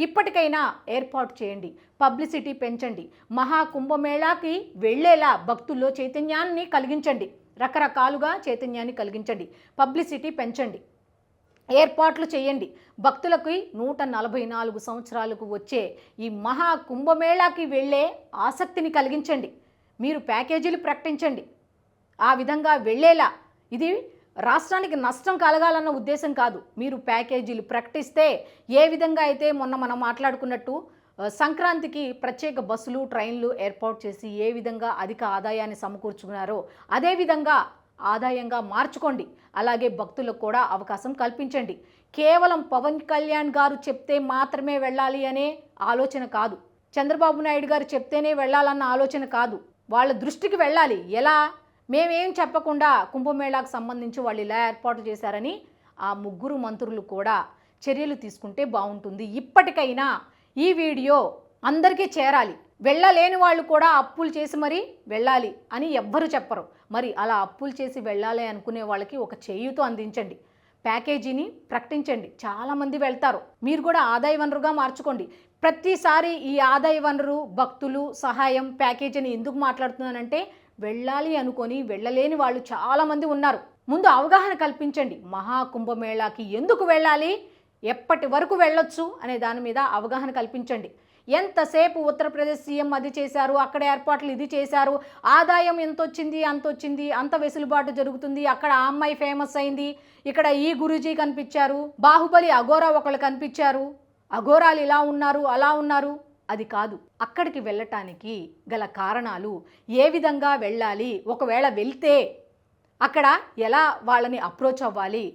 ఇప్పటికైనా ఏర్పాటు చేయండి, పబ్లిసిటీ పెంచండి, మహాకుంభమేళాకి వెళ్ళేలా భక్తుల్లో చైతన్యాన్ని కలిగించండి, రకరకాలుగా చైతన్యాన్ని కలిగించండి, పబ్లిసిటీ పెంచండి, ఏర్పాట్లు చేయండి. భక్తులకి 144 సంవత్సరాలకు వచ్చే ఈ మహాకుంభమేళాకి వెళ్ళే ఆసక్తిని కలిగించండి. మీరు ప్యాకేజీలు ప్రకటించండి. ఆ విధంగా వెళ్ళేలా, ఇది రాష్ట్రానికి నష్టం కలగాలన్న ఉద్దేశం కాదు. మీరు ప్యాకేజీలు ప్రకటిస్తే ఏ విధంగా అయితే మొన్న మనం మాట్లాడుకున్నట్టు సంక్రాంతికి ప్రత్యేక బస్సులు ట్రైన్లు ఏర్పాటు చేసి ఏ విధంగా అధిక ఆదాయాన్ని సమకూర్చుకున్నారో అదేవిధంగా ఆదాయంగా మార్చుకోండి. అలాగే భక్తులకు కూడా అవకాశం కల్పించండి. కేవలం పవన్ కళ్యాణ్ గారు చెప్తే మాత్రమే వెళ్ళాలి అనే ఆలోచన కాదు, చంద్రబాబు నాయుడు గారు చెప్తేనే వెళ్ళాలన్న ఆలోచన కాదు. వాళ్ళ దృష్టికి వెళ్ళాలి. ఎలా? మేమేం చెప్పకుండా కుంభమేళాకు సంబంధించి వాళ్ళు ఇలా ఏర్పాటు చేశారని ఆ ముగ్గురు మంత్రులు కూడా చర్యలు తీసుకుంటే బాగుంటుంది. ఇప్పటికైనా ఈ వీడియో అందరికీ చేరాలి. వెళ్ళలేని వాళ్ళు కూడా అప్పులు చేసి మరీ వెళ్ళాలి అని ఎవ్వరు చెప్పరు. మరి అలా అప్పులు చేసి వెళ్ళాలి అనుకునే వాళ్ళకి ఒక చేయూతో అందించండి, ప్యాకేజీని ప్రకటించండి. చాలామంది వెళ్తారు. మీరు కూడా ఆదాయ వనరుగా మార్చుకోండి. ప్రతిసారి ఈ ఆదాయ వనరు, భక్తులు, సహాయం, ప్యాకేజీని ఎందుకు మాట్లాడుతున్నానంటే వెళ్ళాలి అనుకొని వెళ్ళలేని వాళ్ళు చాలామంది ఉన్నారు. ముందు అవగాహన కల్పించండి. మహాకుంభమేళాకి ఎందుకు వెళ్ళాలి, ఎప్పటి వరకు వెళ్ళొచ్చు అనే దాని మీద అవగాహన కల్పించండి. ఎంతసేపు ఉత్తరప్రదేశ్ సీఎం అది చేశారు, అక్కడ ఏర్పాట్లు ఇది చేశారు, ఆదాయం ఎంత వచ్చింది అంత వచ్చింది, అంత వెసులుబాటు జరుగుతుంది, అక్కడ ఆ అమ్మాయి ఫేమస్ అయింది, ఇక్కడ ఈ గురూజీ కనిపించారు, బాహుబలి అఘోరా ఒకళ్ళు కనిపించారు, అఘోరాలు ఇలా ఉన్నారు అలా ఉన్నారు. అది కాదు. అక్కడికి వెళ్ళటానికి గల కారణాలు, ఏ విధంగా వెళ్ళాలి, ఒకవేళ వెళ్తే అక్కడ ఎలా వాళ్ళని అప్రోచ్ అవ్వాలి,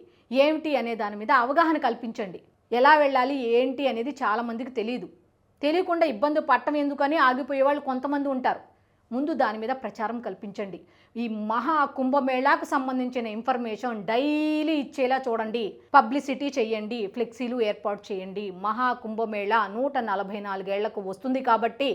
ఏమిటి అనే దాని మీద అవగాహన కల్పించండి. ఎలా వెళ్ళాలి ఏంటి అనేది చాలామందికి తెలియదు. తెలియకుండా ఇబ్బంది పట్టం ఎందుకని ఆగిపోయే వాళ్ళు కొంతమంది ఉంటారు. ముందు దాని మీద ప్రచారం కల్పించండి. ఈ మహా కుంభమేళాకు సంబంధించిన ఇన్ఫర్మేషన్ డైలీ ఇచ్చేలా చూడండి, పబ్లిసిటీ చేయండి, ఫ్లెక్సీలు ఏర్పాటు చేయండి. మహా కుంభమేళా 144 ఏళ్లకు వస్తుంది కాబట్టి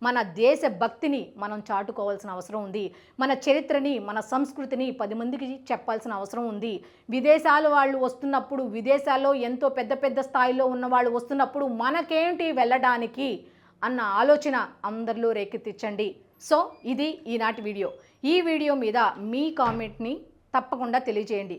మన దేశ భక్తిని మనం చాటుకోవాల్సిన అవసరం ఉంది. మన చరిత్రని, మన సంస్కృతిని 10 మందికి చెప్పాల్సిన అవసరం ఉంది. విదేశాల వాళ్ళు వస్తున్నప్పుడు, విదేశాల్లో ఎంతో పెద్ద పెద్ద స్థాయిలో ఉన్న వాళ్ళు వస్తున్నప్పుడు మనకేంటి వెళ్ళడానికి అన్న ఆలోచన అందరిలో రేకెత్తించండి. సో ఇది ఈనాటి వీడియో. ఈ వీడియో మీద మీ కామెంట్ని తప్పకుండా తెలియజేయండి.